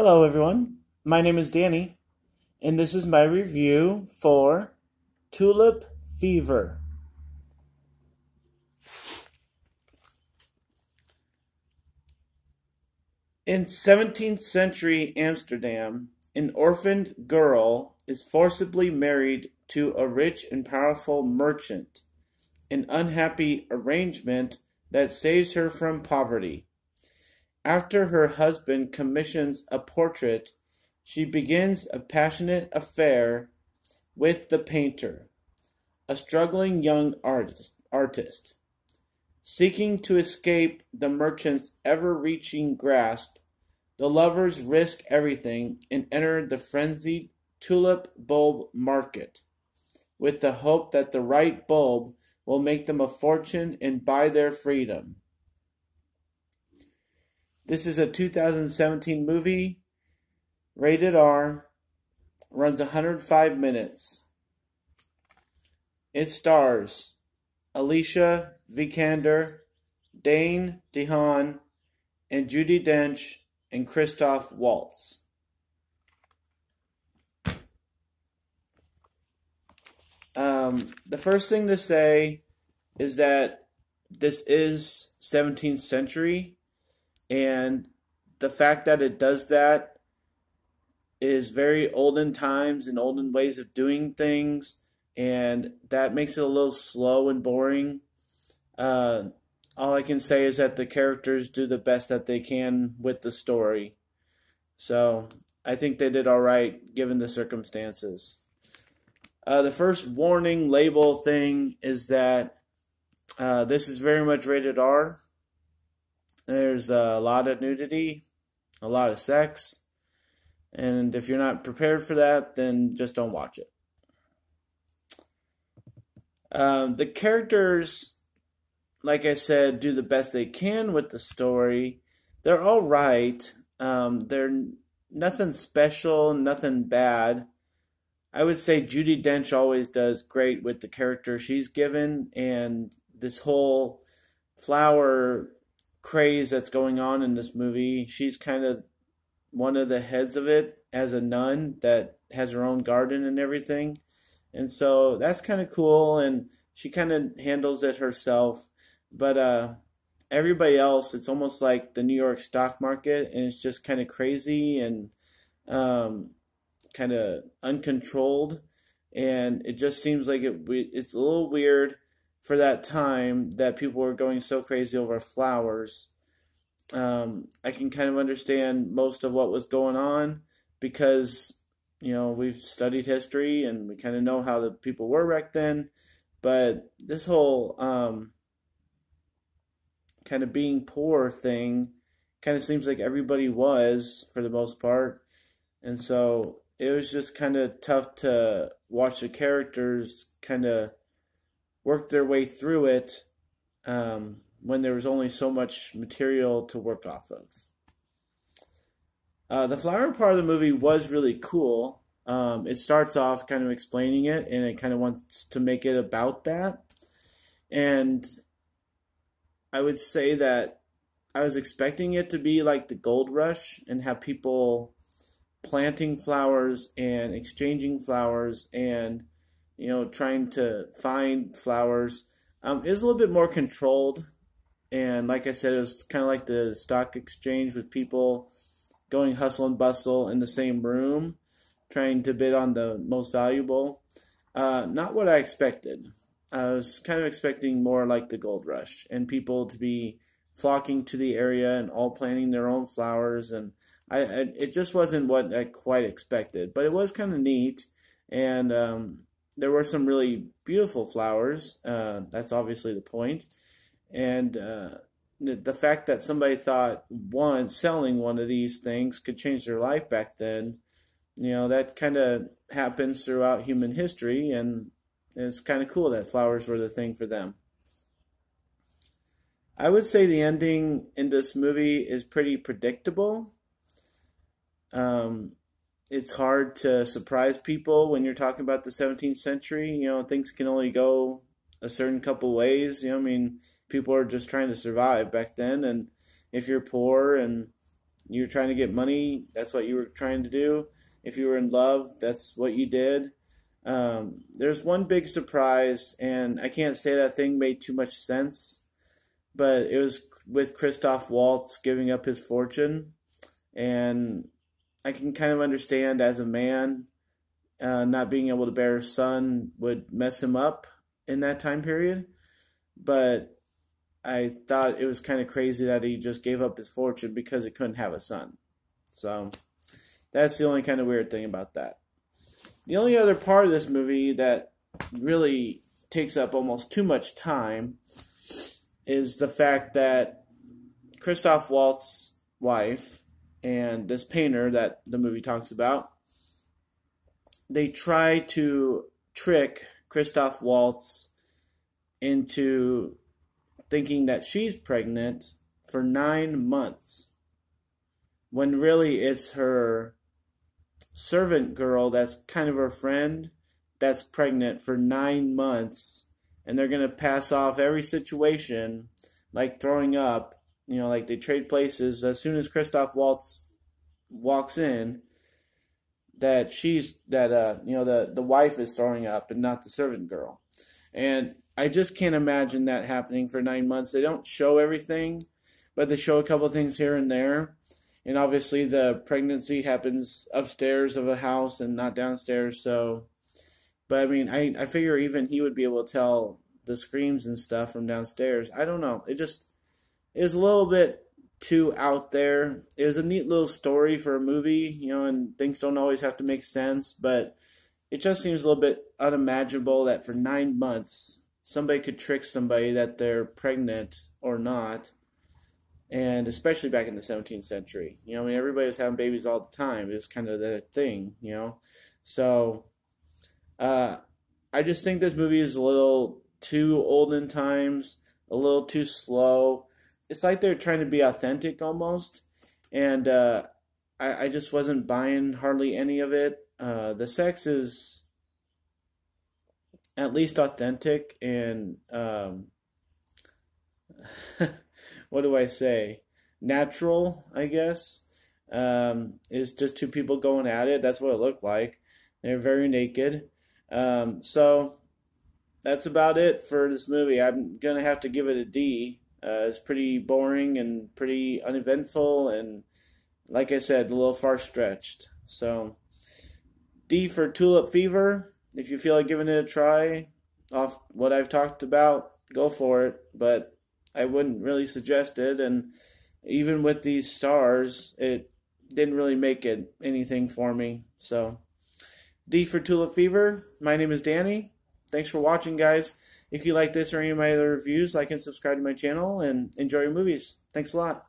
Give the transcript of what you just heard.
Hello, everyone. My name is Danny, and this is my review for Tulip Fever. In 17th century Amsterdam, an orphaned girl is forcibly married to a rich and powerful merchant, an unhappy arrangement that saves her from poverty. After her husband commissions a portrait, she begins a passionate affair with the painter, a struggling young artist. Seeking to escape the merchant's ever-reaching grasp, the lovers risk everything and enter the frenzied tulip bulb market, with the hope that the right bulb will make them a fortune and buy their freedom. This is a 2017 movie, rated R, runs 105 minutes. It stars Alicia Vikander, Dane DeHaan, and Judi Dench and Christoph Waltz. The first thing to say is that this is 17th century, and the fact that it does that is very olden times and olden ways of doing things, and that makes it a little slow and boring. All I can say is that the characters do the best that they can with the story. So I think they did all right given the circumstances. The first warning label thing is that this is very much rated R. There's a lot of nudity, a lot of sex, and if you're not prepared for that, then just don't watch it. The characters, like I said, do the best they can with the story. They're all right. They're nothing special, nothing bad. I would say Judi Dench always does great with the character she's given, and this whole flower craze that's going on in this movie, she's kind of one of the heads of it as a nun that has her own garden and everything. And so that's kind of cool, and she kind of handles it herself. But everybody else, it's almost like the New York stock market, and it's just kind of crazy and kind of uncontrolled. And it just seems like it's a little weird for that time that people were going so crazy over flowers. I can kind of understand most of what was going on because, we've studied history and we kind of know how the people were back then. But this whole kind of being poor thing kind of seems like everybody was for the most part. And so it was just kind of tough to watch the characters kind of work their way through it when there was only so much material to work off of. The flower part of the movie was really cool. It starts off kind of explaining it, and it kind of wants to make it about that. And I would say that I was expecting it to be like the gold rush and have people planting flowers and exchanging flowers and, trying to find flowers. It was a little bit more controlled. And like I said, it was kind of like the stock exchange with people going hustle and bustle in the same room, trying to bid on the most valuable. Not what I expected. I was kind of expecting more like the gold rush and people to be flocking to the area and all planting their own flowers. And it just wasn't what I quite expected. But it was kind of neat. And there were some really beautiful flowers. That's obviously the point. And the fact that somebody thought selling one of these things could change their life back then, that kind of happens throughout human history, and it's kind of cool that flowers were the thing for them. I would say the ending in this movie is pretty predictable. It's hard to surprise people when you're talking about the 17th century. Things can only go a certain couple ways. People are just trying to survive back then, and if you're poor and you were trying to get money, that's what you were trying to do. If you were in love, that's what you did. There's one big surprise, and I can't say that thing made too much sense, but it was with Christoph Waltz giving up his fortune. And I can kind of understand as a man, not being able to bear a son would mess him up in that time period. But I thought it was kind of crazy that he just gave up his fortune because he couldn't have a son. So that's the only kind of weird thing about that. The only other part of this movie that really takes up almost too much time is the fact that Christoph Waltz's wife and this painter that the movie talks about, they try to trick Christoph Waltz into thinking that she's pregnant for 9 months, when really it's her servant girl that's kind of her friend that's pregnant for 9 months, and they're going to pass off every situation like throwing up, like they trade places. As soon as Christoph Waltz walks in, that the wife is throwing up and not the servant girl. And I just can't imagine that happening for 9 months. They don't show everything, but they show a couple of things here and there. And obviously the pregnancy happens upstairs of a house and not downstairs. So, but I mean, I figure even he would be able to tell the screams and stuff from downstairs. I don't know. It was a little bit too out there. It was a neat little story for a movie, and things don't always have to make sense, but it just seems a little bit unimaginable that for 9 months somebody could trick somebody that they're pregnant or not. And especially back in the 17th century, everybody was having babies all the time. It was kind of the thing, So, I just think this movie is a little too olden times, a little too slow. It's like they're trying to be authentic almost, and I just wasn't buying hardly any of it. The sex is at least authentic, and what do I say? Natural, I guess. Is just two people going at it. That's what it looked like. They're very naked. So that's about it for this movie. I'm gonna have to give it a D. It's pretty boring and pretty uneventful, and like I said, a little far-stretched. So D for Tulip Fever. If you feel like giving it a try, off what I've talked about, go for it. But I wouldn't really suggest it, and even with these stars, it didn't really make it anything for me. So D for Tulip Fever. My name is Danny. Thanks for watching, guys. If you like this or any of my other reviews, like and subscribe to my channel, and enjoy your movies. Thanks a lot.